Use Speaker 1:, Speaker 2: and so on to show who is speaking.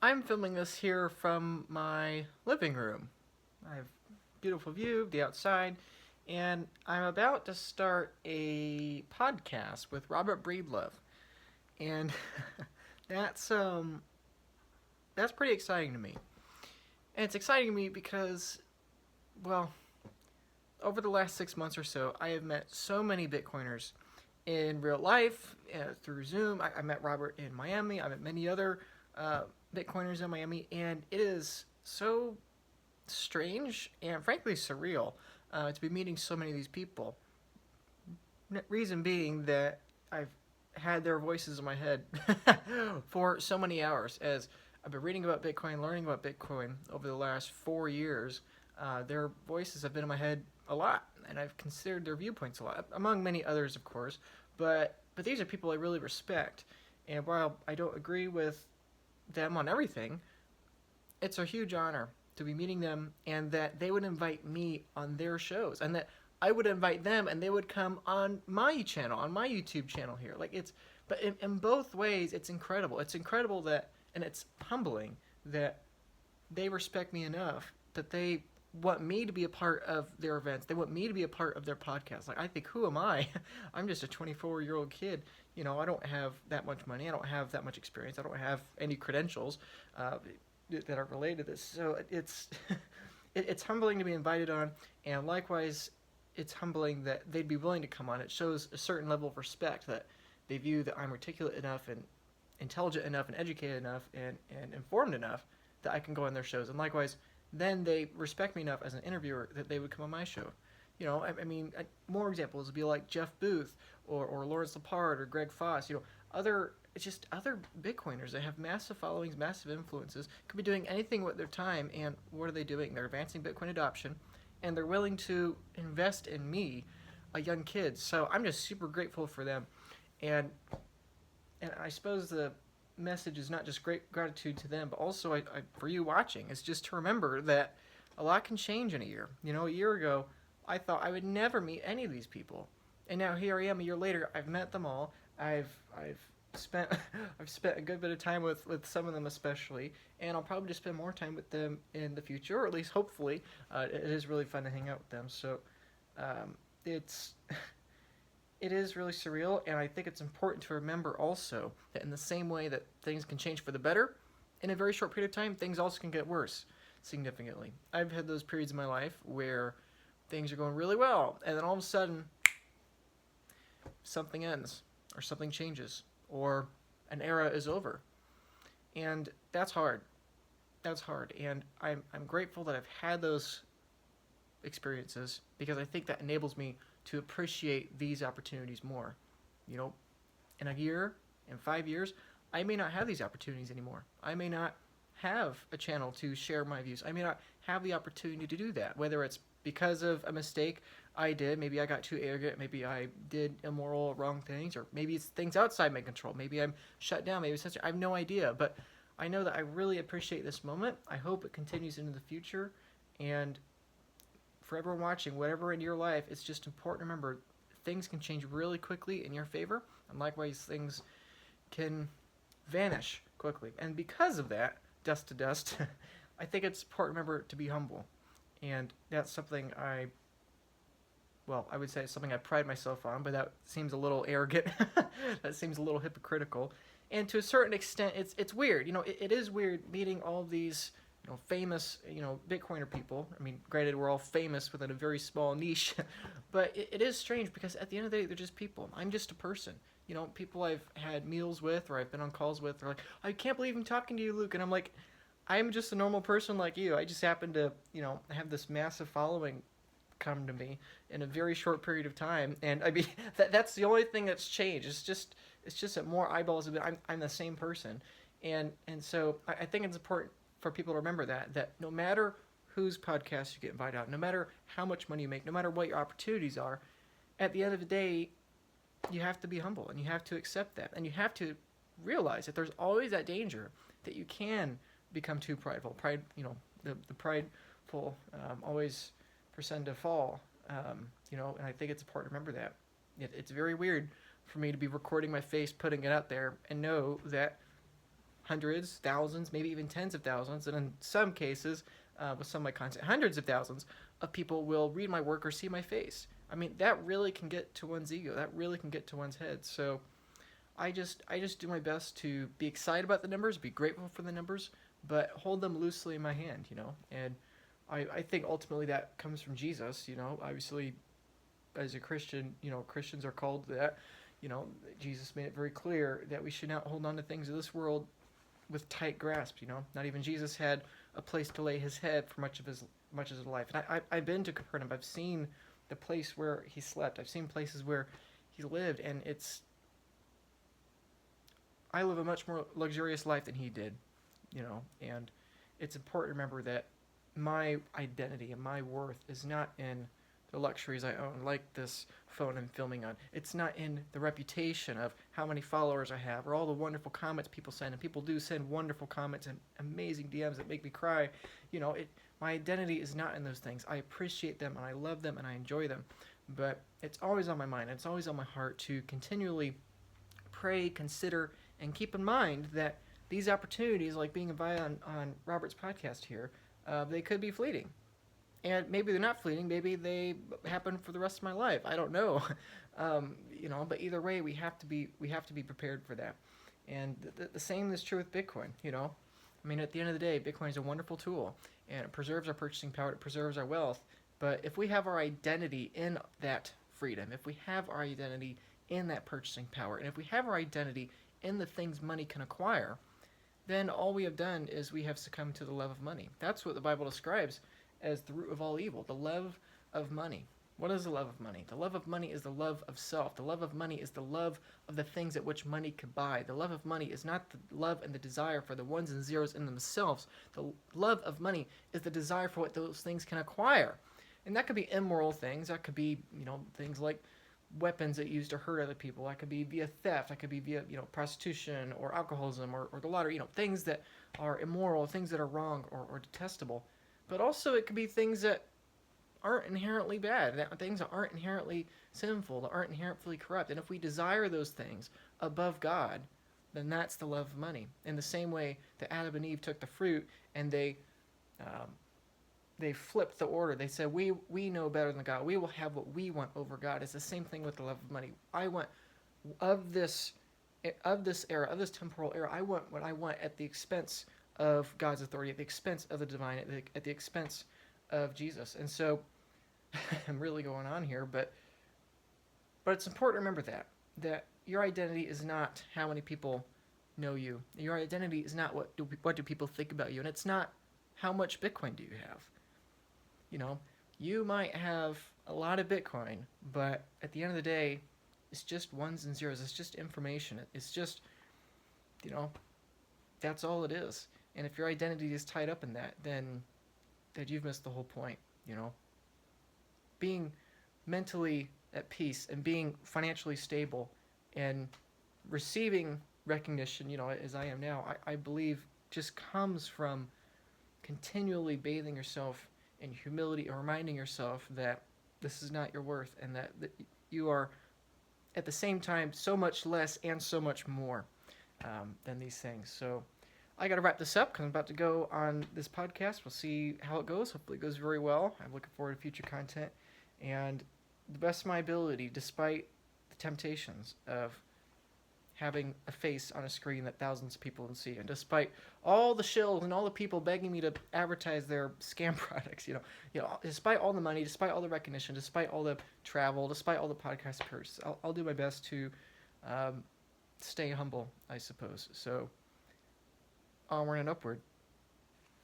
Speaker 1: I'm filming this here from my living room. I have a beautiful view of the outside, and I'm about to start a podcast with Robert Breedlove. And that's um that's pretty exciting to me. And it's exciting to me because, well, over the last 6 months or so, I have met so many Bitcoiners in real life, through Zoom. I met Robert in Miami. I met many other uh, Bitcoiners in Miami, and it is so strange and frankly surreal to be meeting so many of these people. Reason being that I've had their voices in my head for so many hours as I've been reading about Bitcoin, learning about Bitcoin over the last 4 years. Their voices have been in my head a lot, and I've considered their viewpoints a lot, among many others, of course. But these are people I really respect, and while I don't agree with them on everything, it's a huge honor to be meeting them and that they would invite me on their shows and that I would invite them and they would come on my channel, on my YouTube channel here. But in both ways, it's incredible. It's incredible that, and it's humbling that they respect me enough that they want me to be a part of their events. They want me to be a part of their podcast. Like, I think, who am I? I'm just a 24-year-old kid. I don't have that much money. I don't have that much experience. I don't have any credentials. That are related to this. So it's it's humbling to be invited on, and likewise, it's humbling that they'd be willing to come on. It shows a certain level of respect that they view that I'm articulate enough and intelligent enough and educated enough and informed enough that I can go on their shows. And likewise, then they respect me enough as an interviewer that they would come on my show. More examples would be like Jeff Booth or Lawrence Lepard or Greg Foss. Other Bitcoiners that have massive followings, massive influences, could be doing anything with their time. And what are they doing? They're advancing Bitcoin adoption, and they're willing to invest in me, a young kid. So I'm just super grateful for them, and I suppose the message is not just great gratitude to them, but also for you watching, is just to remember that a lot can change in a year. A year ago, I thought I would never meet any of these people, and now here I am a year later. I've met them all. I've spent I've spent a good bit of time with some of them especially, and I'll probably just spend more time with them in the future, or at least hopefully. It is really fun to hang out with them. So it's it is really surreal, and I think it's important to remember also that in the same way that things can change for the better, in a very short period of time, things also can get worse significantly. I've had those periods in my life where things are going really well, and then all of a sudden something ends or something changes or an era is over. And that's hard. That's hard. And I'm grateful that I've had those experiences because I think that enables me to appreciate these opportunities more. In a year, in 5 years, I may not have these opportunities anymore. I may not have a channel to share my views. I may not have the opportunity to do that, whether it's because of a mistake I did. Maybe I got too arrogant. Maybe I did immoral, wrong things, or maybe it's things outside my control. Maybe I'm shut down. Maybe it's such. I have no idea, but I know that I really appreciate this moment. I hope it continues into the future, and for everyone watching, whatever in your life, it's just important to remember things can change really quickly in your favor, and likewise things can vanish quickly. And because of that, dust to dust, I think it's important to remember to be humble. And that's something I would say it's something I pride myself on, but that seems a little arrogant. That seems a little hypocritical. And to a certain extent, it's weird. It is weird meeting all these famous Bitcoiner people. I mean, granted, we're all famous within a very small niche, but it is strange because at the end of the day, they're just people. I'm just a person. People I've had meals with or I've been on calls with, they're like, I can't believe I'm talking to you, Luke. And I'm like, I'm just a normal person like you. I just happen to, have this massive following come to me in a very short period of time. And I mean, that's the only thing that's changed. It's just that more eyeballs have been, I'm the same person. And so I think it's important for people to remember that no matter whose podcast you get invited out, no matter how much money you make, no matter what your opportunities are, at the end of the day, you have to be humble and you have to accept that. And you have to realize that there's always that danger that you can become too prideful. The prideful always present to fall. And I think it's important to remember that. It's very weird for me to be recording my face, putting it out there, and know that hundreds, thousands, maybe even tens of thousands, and in some cases, with some of my content, hundreds of thousands of people will read my work or see my face. I mean, that really can get to one's ego. That really can get to one's head. So I just do my best to be excited about the numbers, be grateful for the numbers, but hold them loosely in my hand, And I think ultimately that comes from Jesus, Obviously, as a Christian, Christians are called to that. Jesus made it very clear that we should not hold on to things of this world with tight grasp. Not even Jesus had a place to lay his head for much of his life. And I've been to Capernaum. I've seen the place where he slept. I've seen places where he lived, and I live a much more luxurious life than he did, and it's important to remember that my identity and my worth is not in the luxuries I own, like this phone I'm filming on. It's not in the reputation of how many followers I have or all the wonderful comments people send, and people do send wonderful comments and amazing DMs that make me cry. My identity is not in those things. I appreciate them and I love them and I enjoy them, but it's always on my mind. It's always on my heart to continually pray, consider, and keep in mind that these opportunities, like being invited on Robert's podcast here, they could be fleeting. And maybe they're not fleeting. Maybe they happen for the rest of my life. I don't know. But either way, we have to be prepared for that. And the same is true with Bitcoin. At the end of the day, Bitcoin is a wonderful tool, and it preserves our purchasing power. It preserves our wealth. But if we have our identity in that freedom, if we have our identity in that purchasing power, and if we have our identity in the things money can acquire, then all we have done is we have succumbed to the love of money. That's what the Bible describes as the root of all evil, the love of money. What is the love of money? The love of money is the love of self. The love of money is the love of the things at which money could buy. The love of money is not the love and the desire for the ones and zeros in themselves. The love of money is the desire for what those things can acquire. And that could be immoral things. That could be, things like weapons that you use to hurt other people. That could be via theft. That could be via, prostitution or alcoholism or the lottery. Things that are immoral, things that are wrong or detestable. But also it could be things that aren't inherently bad, things that aren't inherently sinful, that aren't inherently corrupt. And if we desire those things above God, then that's the love of money. In the same way that Adam and Eve took the fruit and they flipped the order. They said, we know better than God. We will have what we want over God. It's the same thing with the love of money. I want of this era, of this temporal era, I want what I want at the expense of God's authority, at the expense of the divine, at the expense of Jesus. And so I'm really going on here, but it's important to remember that your identity is not how many people know you. Your identity is not what do people think about you, and it's not how much Bitcoin do you have. You might have a lot of Bitcoin, but at the end of the day, it's just ones and zeros. It's just information. It's just, that's all it is. And if your identity is tied up in that, then you've missed the whole point, Being mentally at peace and being financially stable and receiving recognition, as I am now, I believe just comes from continually bathing yourself in humility and reminding yourself that this is not your worth and that you are at the same time so much less and so much more than these things. So I got to wrap this up because I'm about to go on this podcast. We'll see how it goes. Hopefully it goes very well. I'm looking forward to future content. And the best of my ability, despite the temptations of having a face on a screen that thousands of people can see, and despite all the shills and all the people begging me to advertise their scam products, despite all the money, despite all the recognition, despite all the travel, despite all the podcast appearances, I'll do my best to stay humble, I suppose. So onward and upward.